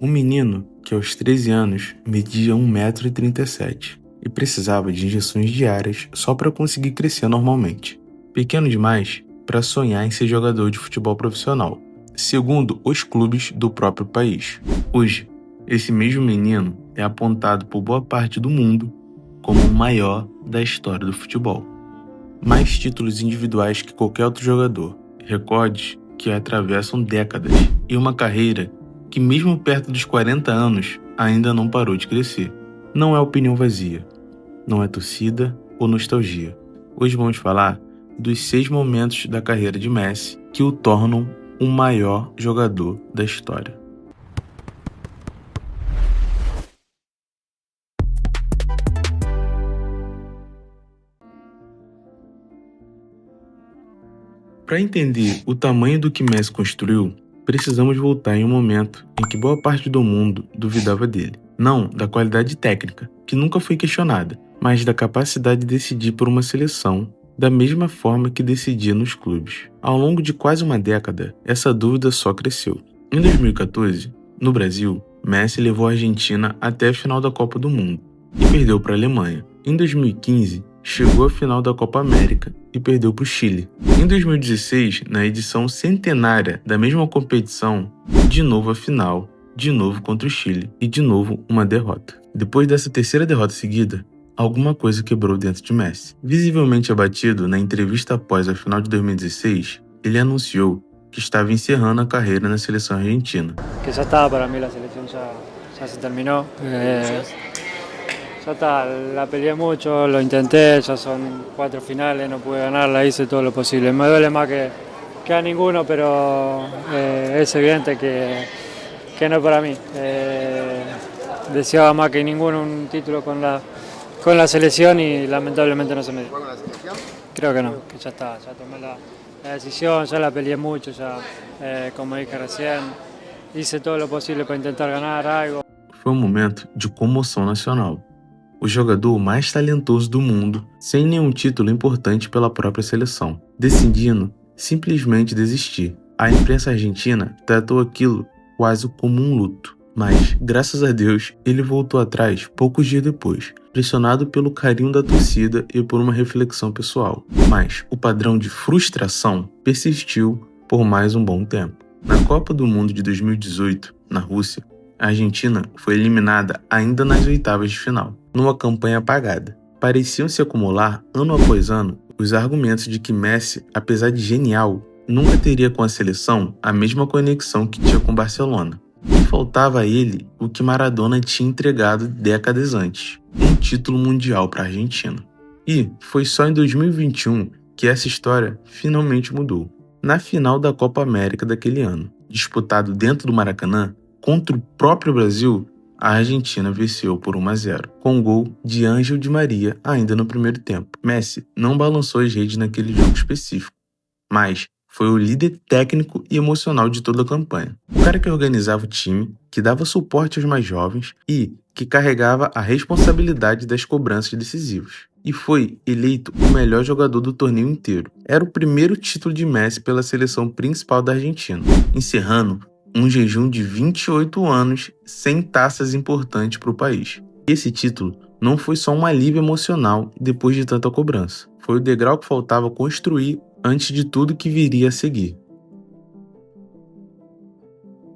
Um menino que aos 13 anos media 1,37 m e precisava de injeções diárias só para conseguir crescer normalmente. Pequeno demais para sonhar em ser jogador de futebol profissional, segundo os clubes do próprio país. Hoje, esse mesmo menino é apontado por boa parte do mundo como o maior da história do futebol. Mais títulos individuais que qualquer outro jogador, recordes que atravessam décadas e uma carreira que mesmo perto dos 40 anos ainda não parou de crescer. Não é opinião vazia, não é torcida ou nostalgia. Hoje vamos falar dos 6 momentos da carreira de Messi que o tornam o maior jogador da história. Para entender o tamanho do que Messi construiu, precisamos voltar em um momento em que boa parte do mundo duvidava dele. Não da qualidade técnica, que nunca foi questionada, mas da capacidade de decidir por uma seleção, da mesma forma que decidia nos clubes. Ao longo de quase uma década, essa dúvida só cresceu. Em 2014, no Brasil, Messi levou a Argentina até a final da Copa do Mundo e perdeu para a Alemanha. Em 2015, chegou à final da Copa América e perdeu para o Chile. Em 2016, na edição centenária da mesma competição, de novo a final, de novo contra o Chile e de novo uma derrota. Depois dessa terceira derrota seguida, alguma coisa quebrou dentro de Messi. Visivelmente abatido na entrevista após a final de 2016, ele anunciou que estava encerrando a carreira na seleção argentina. Que já está, para mim a seleção já se terminou. Ya está, la peleé mucho, lo intenté, ya son 4 finales, no pude ganarla, hice todo lo posible. Me duele más que a ninguno, pero es evidente que no es para mí. Deseaba más que ninguno un título con la selección y lamentablemente no se me dio. ¿Con la selección? Creo que no, que ya está, ya tomé la decisión, ya la peleé mucho, ya como dije recién, hice todo lo posible para intentar ganar algo. Foi um momento de comoção nacional. O jogador mais talentoso do mundo, sem nenhum título importante pela própria seleção, decidindo simplesmente desistir. A imprensa argentina tratou aquilo quase como um luto, mas, graças a Deus, ele voltou atrás poucos dias depois, pressionado pelo carinho da torcida e por uma reflexão pessoal. Mas o padrão de frustração persistiu por mais um bom tempo. Na Copa do Mundo de 2018, na Rússia, a Argentina foi eliminada ainda nas oitavas de final, numa campanha apagada. Pareciam se acumular, ano após ano, os argumentos de que Messi, apesar de genial, nunca teria com a seleção a mesma conexão que tinha com Barcelona. E faltava a ele o que Maradona tinha entregado décadas antes, um título mundial para a Argentina. E foi só em 2021 que essa história finalmente mudou. Na final da Copa América daquele ano, disputado dentro do Maracanã, contra o próprio Brasil, a Argentina venceu por 1-0, com um gol de Ángel Di Maria ainda no primeiro tempo. Messi não balançou as redes naquele jogo específico, mas foi o líder técnico e emocional de toda a campanha. O cara que organizava o time, que dava suporte aos mais jovens e que carregava a responsabilidade das cobranças decisivas. E foi eleito o melhor jogador do torneio inteiro. Era o primeiro título de Messi pela seleção principal da Argentina, encerrando um jejum de 28 anos sem taças importantes para o país. Esse título não foi só um alívio emocional depois de tanta cobrança. Foi o degrau que faltava construir antes de tudo que viria a seguir.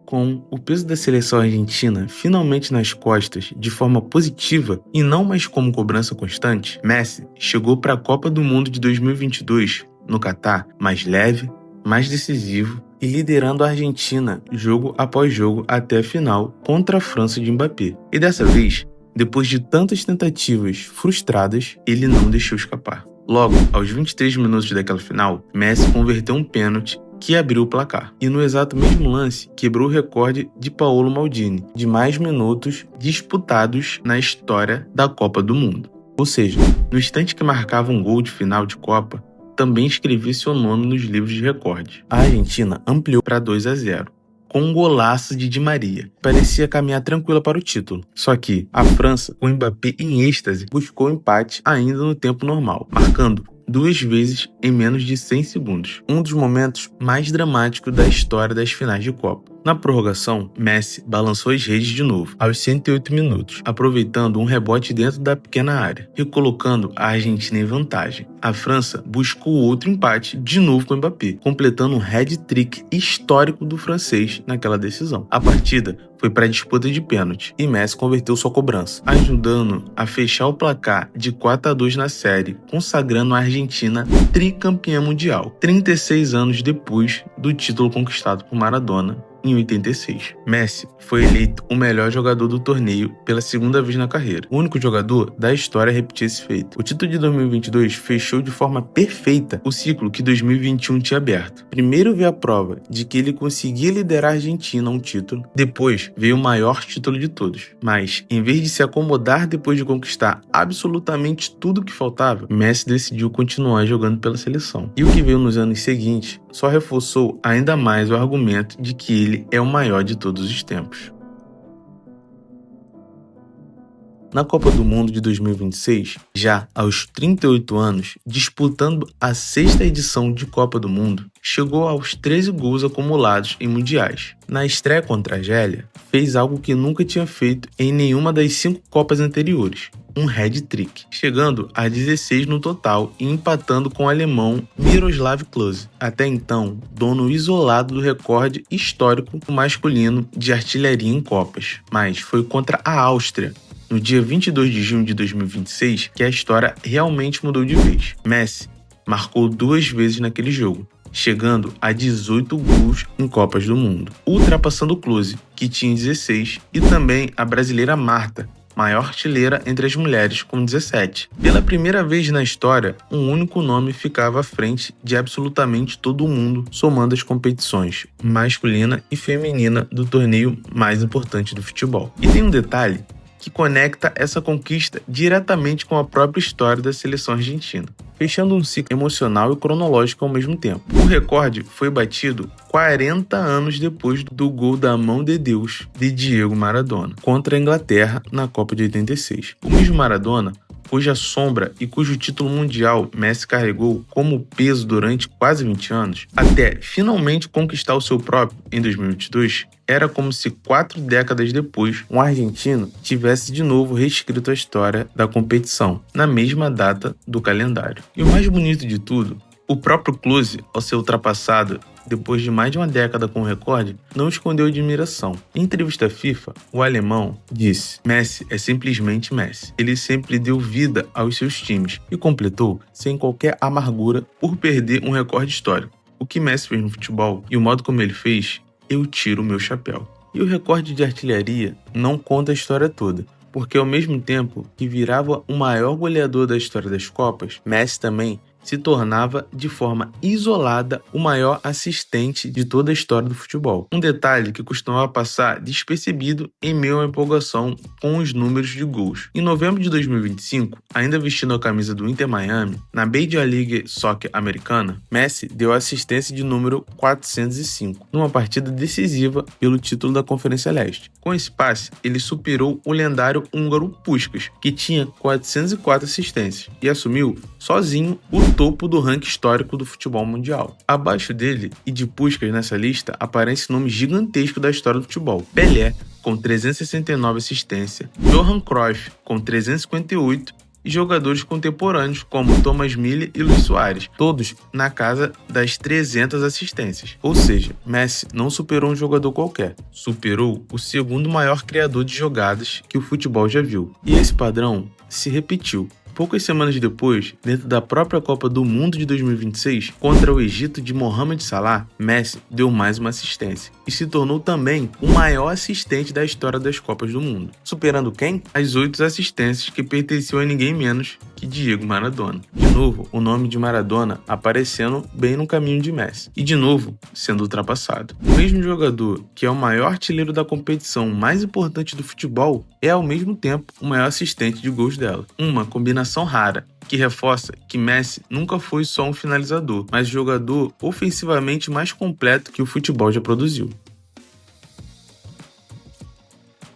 Com o peso da seleção argentina finalmente nas costas de forma positiva e não mais como cobrança constante, Messi chegou para a Copa do Mundo de 2022 no Catar mais leve, mais decisivo e liderando a Argentina jogo após jogo até a final contra a França de Mbappé. E dessa vez, depois de tantas tentativas frustradas, ele não deixou escapar. Logo, aos 23 minutos daquela final, Messi converteu um pênalti que abriu o placar. E no exato mesmo lance, quebrou o recorde de Paolo Maldini, de mais minutos disputados na história da Copa do Mundo. Ou seja, no instante que marcava um gol de final de Copa, também escrevia seu nome nos livros de recordes. A Argentina ampliou para 2-0, com um golaço de Di Maria. Parecia caminhar tranquila para o título. Só que a França, com Mbappé em êxtase, buscou o empate ainda no tempo normal, marcando 2 vezes em menos de 100 segundos. Um dos momentos mais dramáticos da história das finais de Copa. Na prorrogação, Messi balançou as redes de novo, aos 108 minutos, aproveitando um rebote dentro da pequena área, recolocando a Argentina em vantagem. A França buscou outro empate, de novo com Mbappé, completando um hat-trick histórico do francês naquela decisão. A partida foi para a disputa de pênalti e Messi converteu sua cobrança, ajudando a fechar o placar de 4-2 na série, consagrando a Argentina tricampeã mundial, 36 anos depois do título conquistado por Maradona em 86. Messi foi eleito o melhor jogador do torneio pela segunda vez na carreira, o único jogador da história a repetir esse feito. O título de 2022 fechou de forma perfeita o ciclo que 2021 tinha aberto. Primeiro veio a prova de que ele conseguia liderar a Argentina a um título, depois veio o maior título de todos. Mas, em vez de se acomodar depois de conquistar absolutamente tudo que faltava, Messi decidiu continuar jogando pela seleção. E o que veio nos anos seguintes só reforçou ainda mais o argumento de que ele é o maior de todos os tempos. Na Copa do Mundo de 2026, já aos 38 anos, disputando a 6ª edição de Copa do Mundo, chegou aos 13 gols acumulados em mundiais. Na estreia contra a Argélia, fez algo que nunca tinha feito em nenhuma das 5 Copas anteriores, um hat-trick, chegando a 16 no total e empatando com o alemão Miroslav Klose, até então dono isolado do recorde histórico masculino de artilharia em Copas. Mas foi contra a Áustria, no dia 22 de junho de 2026, que a história realmente mudou de vez. Messi marcou 2 vezes naquele jogo, chegando a 18 gols em Copas do Mundo, ultrapassando Klose, que tinha 16, e também a brasileira Marta, maior artilheira entre as mulheres, com 17. Pela primeira vez na história, um único nome ficava à frente de absolutamente todo mundo, somando as competições masculina e feminina do torneio mais importante do futebol. E tem um detalhe que conecta essa conquista diretamente com a própria história da seleção argentina, fechando um ciclo emocional e cronológico ao mesmo tempo. O recorde foi batido 40 anos depois do gol da mão de Deus de Diego Maradona contra a Inglaterra na Copa de 86. O mesmo Maradona, cuja sombra e cujo título mundial Messi carregou como peso durante quase 20 anos, até finalmente conquistar o seu próprio em 2022, era como se 4 décadas depois, um argentino tivesse de novo reescrito a história da competição, na mesma data do calendário. E o mais bonito de tudo, o próprio Klose, ao ser ultrapassado depois de mais de uma década com o recorde, não escondeu admiração. Em entrevista à FIFA, o alemão disse: Messi é simplesmente Messi. Ele sempre deu vida aos seus times e completou sem qualquer amargura por perder um recorde histórico. O que Messi fez no futebol e o modo como ele fez, eu tiro o meu chapéu. E o recorde de artilharia não conta a história toda, porque ao mesmo tempo que virava o maior goleador da história das Copas, Messi também se tornava de forma isolada o maior assistente de toda a história do futebol. Um detalhe que costumava passar despercebido em meio à empolgação com os números de gols. Em novembro de 2025, ainda vestindo a camisa do Inter Miami, na Major League Soccer americana, Messi deu assistência de número 405, numa partida decisiva pelo título da Conferência Leste. Com esse passe, ele superou o lendário húngaro Puskás, que tinha 404 assistências, e assumiu sozinho o topo do ranking histórico do futebol mundial. Abaixo dele e de Puskás nessa lista aparece nomes gigantescos da história do futebol: Pelé, com 369 assistências, Johan Cruyff, com 358, e jogadores contemporâneos como Thomas Müller e Luis Suárez, todos na casa das 300 assistências. Ou seja, Messi não superou um jogador qualquer, superou o segundo maior criador de jogadas que o futebol já viu. E esse padrão se repetiu. Poucas semanas depois, dentro da própria Copa do Mundo de 2026, contra o Egito de Mohamed Salah, Messi deu mais uma assistência e se tornou também o maior assistente da história das Copas do Mundo, superando quem? As 8 assistências que pertenciam a ninguém menos que Diego Maradona. De novo, o nome de Maradona aparecendo bem no caminho de Messi e de novo sendo ultrapassado. O mesmo jogador que é o maior artilheiro da competição mais importante do futebol é ao mesmo tempo o maior assistente de gols dela. Uma combinação rara, que reforça que Messi nunca foi só um finalizador, mas o jogador ofensivamente mais completo que o futebol já produziu.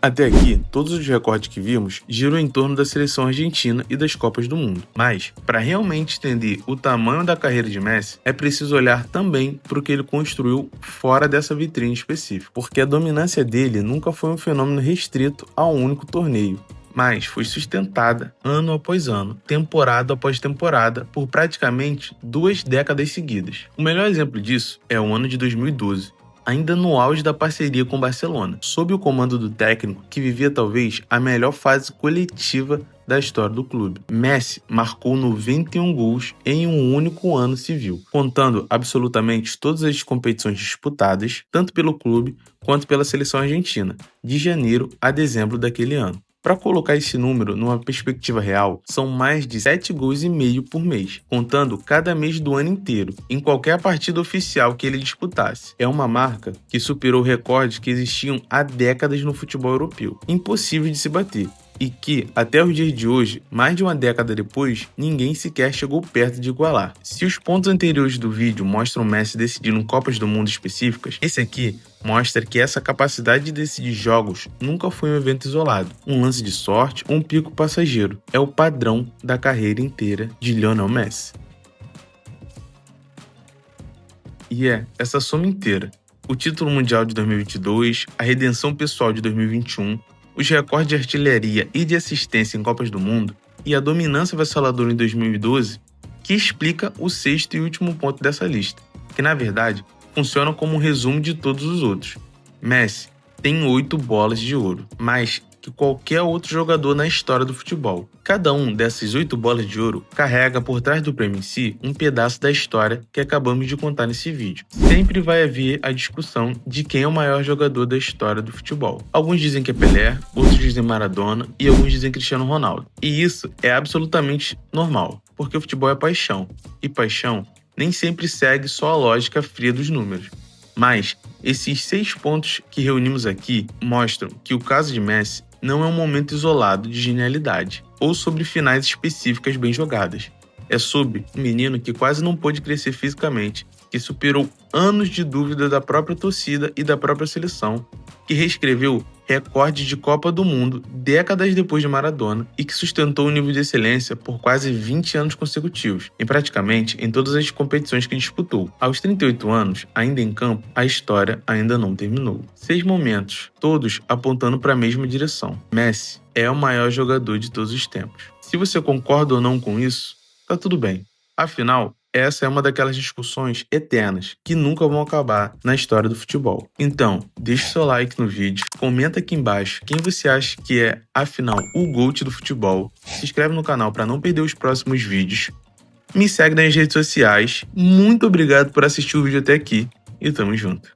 Até aqui, todos os recortes que vimos giram em torno da seleção argentina e das Copas do Mundo. Mas, para realmente entender o tamanho da carreira de Messi, é preciso olhar também para o que ele construiu fora dessa vitrine específica, porque a dominância dele nunca foi um fenômeno restrito a um único torneio, mas foi sustentada ano após ano, temporada após temporada, por praticamente 2 décadas seguidas. O melhor exemplo disso é o ano de 2012, ainda no auge da parceria com o Barcelona, sob o comando do técnico que vivia talvez a melhor fase coletiva da história do clube. Messi marcou 91 gols em um único ano civil, contando absolutamente todas as competições disputadas, tanto pelo clube quanto pela seleção argentina, de janeiro a dezembro daquele ano. Para colocar esse número numa perspectiva real, são mais de 7,5 gols por mês, contando cada mês do ano inteiro, em qualquer partida oficial que ele disputasse. É uma marca que superou recordes que existiam há décadas no futebol europeu, impossível de se bater, e que, até os dias de hoje, mais de uma década depois, ninguém sequer chegou perto de igualar. Se os pontos anteriores do vídeo mostram Messi decidindo Copas do Mundo específicas, esse aqui mostra que essa capacidade de decidir jogos nunca foi um evento isolado, um lance de sorte ou um pico passageiro. É o padrão da carreira inteira de Lionel Messi. E essa soma inteira, o título mundial de 2022, a redenção pessoal de 2021, os recordes de artilharia e de assistência em Copas do Mundo e a dominância avassaladora em 2012, que explica o sexto e último ponto dessa lista, que na verdade funciona como um resumo de todos os outros. Messi tem 8 bolas de ouro, mais que qualquer outro jogador na história do futebol. Cada um dessas 8 bolas de ouro carrega por trás do prêmio em si um pedaço da história que acabamos de contar nesse vídeo. Sempre vai haver a discussão de quem é o maior jogador da história do futebol. Alguns dizem que é Pelé, outros dizem Maradona e alguns dizem Cristiano Ronaldo. E isso é absolutamente normal, porque o futebol é paixão, e paixão nem sempre segue só a lógica fria dos números. Mas esses 6 pontos que reunimos aqui mostram que o caso de Messi não é um momento isolado de genialidade ou sobre finais específicas bem jogadas. É sobre um menino que quase não pôde crescer fisicamente, que superou anos de dúvida da própria torcida e da própria seleção, que reescreveu recordes de Copa do Mundo décadas depois de Maradona e que sustentou o nível de excelência por quase 20 anos consecutivos, em praticamente em todas as competições que disputou. Aos 38 anos, ainda em campo, a história ainda não terminou. 6 momentos, todos apontando para a mesma direção. Messi é o maior jogador de todos os tempos. Se você concorda ou não com isso, tá tudo bem. Afinal, essa é uma daquelas discussões eternas que nunca vão acabar na história do futebol. Então, deixa o seu like no vídeo, comenta aqui embaixo quem você acha que é, afinal, o GOAT do futebol, se inscreve no canal para não perder os próximos vídeos, me segue nas redes sociais, muito obrigado por assistir o vídeo até aqui e tamo junto.